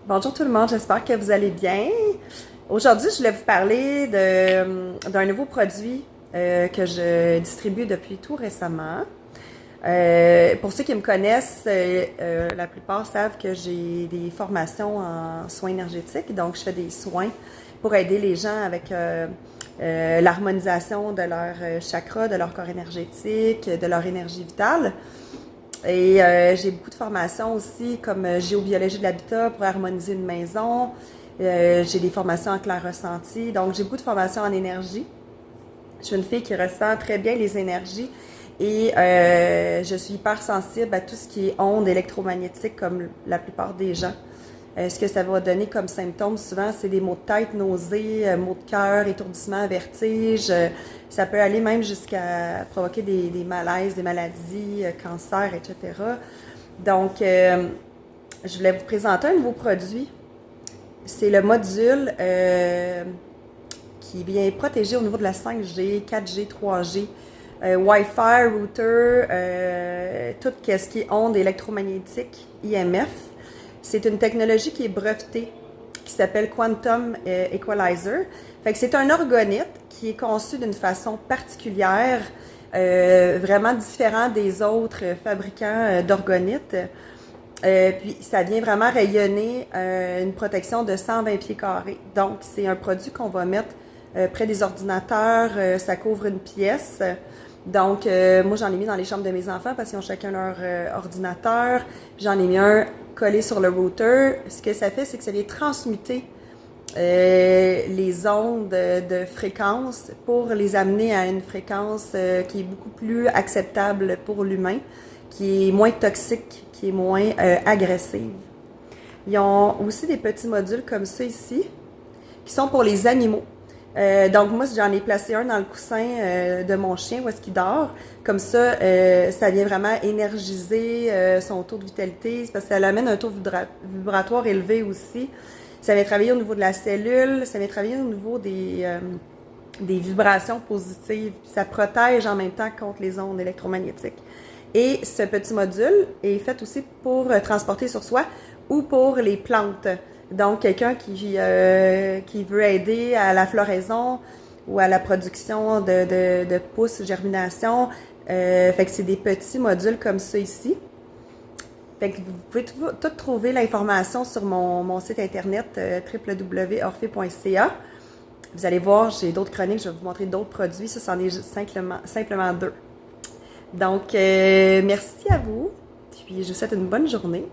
Bonjour tout le monde, j'espère que vous allez bien. Aujourd'hui, je voulais vous parler d'un nouveau produit que je distribue depuis tout récemment. Pour ceux qui me connaissent, la plupart savent que j'ai des formations en soins énergétiques, donc je fais des soins pour aider les gens avec l'harmonisation de leur chakra, de leur corps énergétique, de leur énergie vitale. Et j'ai beaucoup de formations aussi, comme géobiologie de l'habitat pour harmoniser une maison. J'ai des formations en clair ressenti. Donc, j'ai beaucoup de formations en énergie. Je suis une fille qui ressent très bien les énergies et je suis hyper sensible à tout ce qui est ondes électromagnétiques comme la plupart des gens. Ce que ça va donner comme symptômes, souvent, c'est des maux de tête, nausées, maux de cœur, étourdissement, vertige. Ça peut aller même jusqu'à provoquer des malaises, des maladies, cancer, etc. Donc, je voulais vous présenter un nouveau produit. C'est le module qui vient protéger au niveau de la 5G, 4G, 3G, Wi-Fi, router, tout ce qui est ondes électromagnétiques, IMF. C'est une technologie qui est brevetée, qui s'appelle Quantum Equalizer. Fait que c'est un orgonite qui est conçu d'une façon particulière, vraiment différent des autres fabricants d'orgonites. Puis ça vient vraiment rayonner une protection de 120 pieds carrés. Donc c'est un produit qu'on va mettre près des ordinateurs, ça couvre une pièce. Donc, moi, j'en ai mis dans les chambres de mes enfants parce qu'ils ont chacun leur ordinateur. J'en ai mis un collé sur le router. Ce que ça fait, c'est que ça vient transmuter les ondes de fréquence pour les amener à une fréquence qui est beaucoup plus acceptable pour l'humain, qui est moins toxique, qui est moins agressive. Ils ont aussi des petits modules comme ça ici, qui sont pour les animaux. Donc moi, j'en ai placé un dans le coussin de mon chien où est-ce qu'il dort. Comme ça, ça vient vraiment énergiser son taux de vitalité parce que ça l'amène un taux vibratoire élevé aussi. Ça vient travailler au niveau de la cellule, ça vient travailler au niveau des vibrations positives. Ça protège en même temps contre les ondes électromagnétiques. Et ce petit module est fait aussi pour transporter sur soi ou pour les plantes. Donc, quelqu'un qui veut aider à la floraison ou à la production de pousses, germination. Fait que c'est des petits modules comme ça ici. Fait que vous pouvez tout trouver l'information sur mon site internet www.orphée.ca. Vous allez voir, j'ai d'autres chroniques, je vais vous montrer d'autres produits. Ça, c'en est simplement deux. Donc, merci à vous. Puis, je vous souhaite une bonne journée.